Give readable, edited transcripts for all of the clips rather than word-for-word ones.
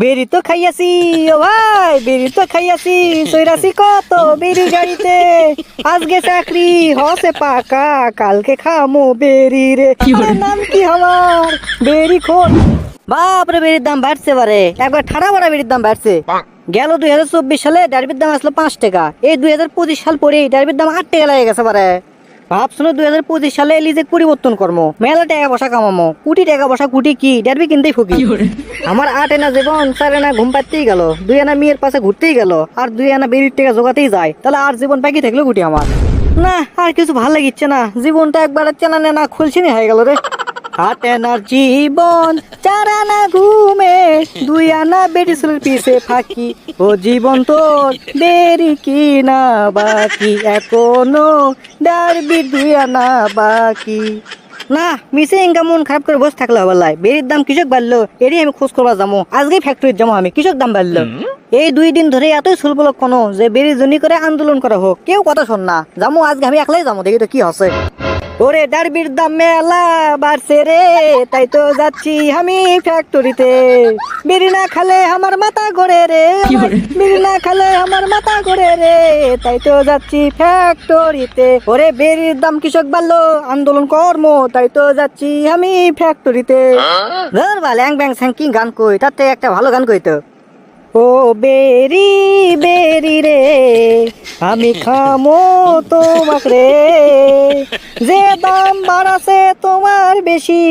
বেরি তো খাইয়াছি ও ভাই, বেরি তো খাইয়াছি, সইরাছি কত বেরি গাড়িতে। আজকে চাকরি হসে পাকা, কালকে খামো বেরি রে। আরে নাম কি আমার? বেরি খোর। বাপরে, বেরির দাম বাড়ছে বারে, একবার ঠাড়া বাড়া বেরির দাম বাড়ছে। গেল 2024 সালে ডারবির দাম আসলো 5 টাকা, এই 2025 সাল পরে ডারবির দাম 8 টাকা লেগে গেছে বারে। ভাবছিল 2025 সালে লিজেক পরিবর্তন করবো, মেলা টাকা বসা কামামো, কোটি টাকা বসা কোটি কি ডারবি কিনতেই ফকি। আমার 8 আনা জীবন 4 আনা ঘুম পাতেই গেল, 2 আনা মেয়ের পাশে ঘুরতেই গেল, আর 2 আনা বেরির টাকা জোগাতেই যায়, তাহলে আর জীবন বাকি থাকলো গুটি আমার। না, আর কিছু ভালো লাগিচ্ছে না, জীবনটা একবার চেনা নেনা খুলছিনি হয়ে গেল রে। 8 আনার জীবন 4 আনা ঘুমে, 2 আনা বেটি ছেলের পিছে ফাঁকি। ও জীবন তোর দেরি কি না বাকি, এখনো ডারবি 2 আনা বাকি। না, মিসে ইনকা মন খারাপ করে বসে থাকলে হবে লাই। বেরির দাম কৃষক বাড়লো, এরই আমি খোঁজ করবা যাবো, আজকেই ফ্যাক্টরিতে যাবো আমি। কৃষক দাম বাড়লো, এই 2 দিন ধরে এতই সুলবলক কোনো যে বেরির জন্য করে আন্দোলন করা হোক, কেউ কথা শোন না। যাবো আজকে আমি একলাই যাবো, দেখি তো কি হচ্ছে। ওরে ডারবির দাম মেলা বাড়ছে রে, তাই তো যাচ্ছি আমি ফ্যাক্টরিতে। বিড়ি না খালে আমার মাথা ঘোরে রে, বিড়ি না খালে আমার মাথা ঘোরে রে, তাই তো যাচ্ছি ফ্যাক্টরিতে। ওরে বেরির দাম কৃষক বাড়লো, আন্দোলন কর্ম, তাই তো যাচ্ছি আমি ফ্যাক্টরিতে। ধর বা ল্যাং ব্যাং স্যাং কি গান কই, তার থেকে একটা ভালো গান কই তো। ও বেরি বেরি রে, আমি খামো তোমাক রে, যে দাম বাড়াছে তোমার বেশি,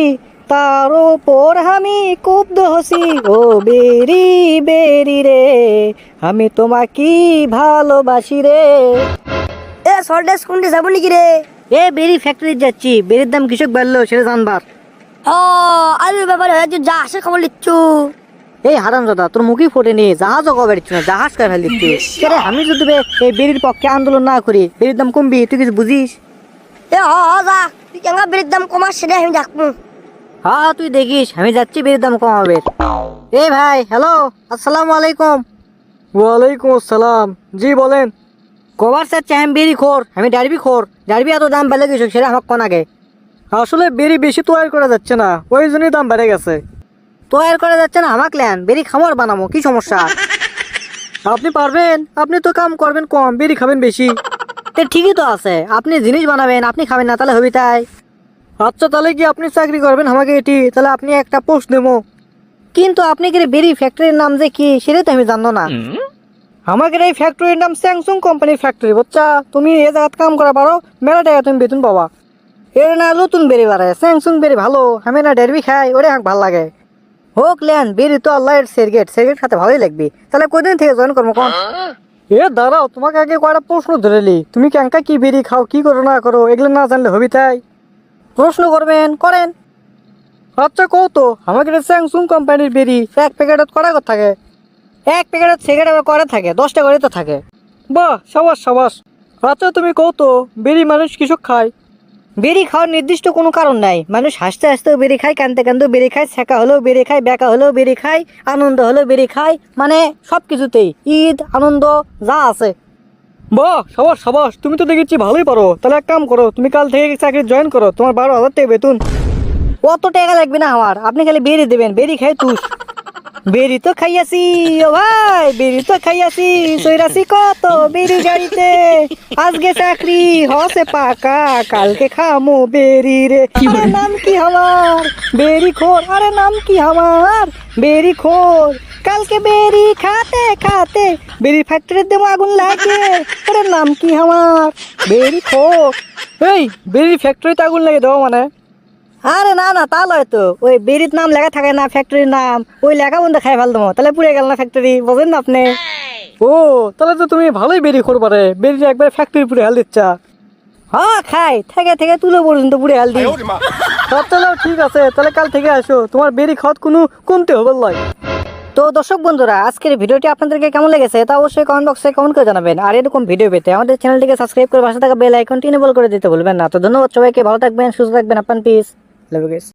তার উপর আমি কুব্ধ হসি। ও বেরি বেরি রে, আমি তোমাকে ভালোবাসি রে। এ সল্টেস কোনটি যাবো নাকি রে? এ বেরি ফ্যাক্টরি যাচ্ছি, বেরির দাম কৃষক বাড়লো সেটা জানবার। ও আলুর ব্যাপারে হয়তো যা আসে খবর লিচ্ছু। এই হারাম দাদা, তোর মুখই ফোটেনি, জাহাজও কবে দিচ্ছ না, জাহাজ কার ফেল দিচ্ছি। আমি যদি এই বেরির পক্ষে আন্দোলন না করি, বেরির দাম কমবি, তুই কিছু বুঝিস? এ যা, তুই কেন বেরির দাম কমাস সেটা আমি দেখবো। হ্যাঁ তুই দেখিস, আমি যাচ্ছি বেরির দাম কমাবে। এই ভাই, হ্যালো, আসসালামু আলাইকুম। ওয়ালাইকুম আসসালাম, জি বলেন। কবার চাচ্ছি আমি বেরি খোর, আমি ডারবি খোর, ডারবি এত দাম বেড়ে গেছে সেটা আমার কোন আগে। আসলে বেরি বেশি তৈরি করা যাচ্ছে না, ওই জন্যই দাম বেড়ে গেছে। তৈরি করা যাচ্ছে না আমাকে লেন, বেরি খামার বানাবো, কি সমস্যা? আপনি পারবেন, আপনি তো কাম করবেন কম, বেরি খাবেন বেশি। ঠিকই তো আছে, আপনি জিনিস বানাবেন, আপনি খাবেন না, তাহলে হবি তাই। আচ্ছা, তাহলে কি আপনি চাকরি করবেন আমাকে এটি, তাহলে আপনি একটা পোস্ট দেবো। কিন্তু আপনি কি বেরি ফ্যাক্টরির নাম যে কি সেটা তো আমি জানো না। আমাদের এই ফ্যাক্টরির নাম স্যামসুং কোম্পানির ফ্যাক্টরি, বাচ্চা তুমি এ জায়গায় কাম করা পারো, মেলা টাকা তুমি বেতন পাবা। এর না নতুন বেরি বাড়ে, স্যামসুং বেরি ভালো, আমি না ডেরবি খাই, ওরে আমার ভালো লাগে। হোক লেন, বেরি তো আল্লাহর সেরগেট, সেরগেট খাতে ভালোই লাগবে। তাহলে কদিন থেকে জয়েন করবো কোন? এ দাঁড়াও, তোমাকে আগে কয়টা প্রশ্ন ধরেলি, তুমি ক্যাঙ্কা কি বেরি খাও, কি করো না করো, এগুলো না জানলে হবি তাই। প্রশ্ন করবেন করেন। আচ্ছা কও তো, আমাকে স্যামসুং কোম্পানির বেরি এক প্যাকেটত কটা করে থাকে? এক প্যাকেটত সিগারেট আবার কটা থাকে? 10টা করে তো থাকে। বাহ, সাবাস সাবাস। আচ্ছা তুমি কও তো, বেরি মানুষ কৃষক খায়? বেরি খাওয়ার নির্দিষ্ট কোনো কারণ নাই, মানুষ হাসতে হাসতেও বেরি খায়, কানতে কানতেও বেরি খায়, ছেঁকা হলেও বেরি খায়, বেকা হলেও বেরি খায়, আনন্দ হলেও বেরি খায়, মানে সব কিছুতেই, ঈদ আনন্দ যা আছে। বাহ, সাবাস সাবাস, তুমি তো দেখেছি ভালোই পারো। তাহলে এক কাম করো, তুমি কাল থেকে চাকরি জয়েন করো, তোমার 12,000 টাকা বেতন। অত টাকা লাগবে না আমার, আপনি খালি বেরি দেবেন, বেরি খাই তুই। বেরি তো খাইয়াছি ও ভাই, বেরি তো খাইয়াছি, সইরাছি কত বেরি গাড়িতে। আজকে চাকরি হসে পাকা, কালকে খামো বেরি রে। আরে নাম কি আমার? বেরি খোর। আরে নাম কি আমার? বেরি খোর। কালকে বেরি খাতে খাতে বেরি ফ্যাক্টরির দেবো আগুন লাগে। আরে নাম কি আমার? বেরি খোর। এই বেরি ফ্যাক্টরিতে আগুন লাগে দেবো মানে? আরে না না, তা লয় তো, ওই বেরির নাম লেখা থাকে না ফ্যাক্টরির নাম, ওই লেখা বন্ধ খাই ফেল দেবো, তাহলে পুড়ে গেল না ফ্যাক্টরি, বোঝেন না আপনি? ও তাহলে তো তুমি ভালোই বেরি করবা রে, বেরি একবার ফ্যাক্টরি পুড়ে হাল দিচ্ছা। হ্যাঁ খাই, থেকে থেকে তুলো পর্যন্ত পুড়ে হাল দিই। চলো ঠিক আছে, তাহলে কাল থেকে আসো, তোমার বেরি খাওয়াত কোনো কমতে হবে লয়। তো দর্শক বন্ধুরা, আজকের ভিডিওটি আপনাদেরকে কেমন লেগেছে তা অবশ্যই কমেন্ট বক্সে কমেন্ট করে জানাবেন। আর এরকম ভিডিও পেতে আমাদের চ্যানেলটিকে সাবস্ক্রাইব করে পাশে থাকা বেল আইকনটি এনেবল করে দিতে ভুলবেন না। তো ধন্যবাদ সবাইকে, ভালো থাকবেন, সুস্থ থাকবেন, আপনার পিস। Love you guys.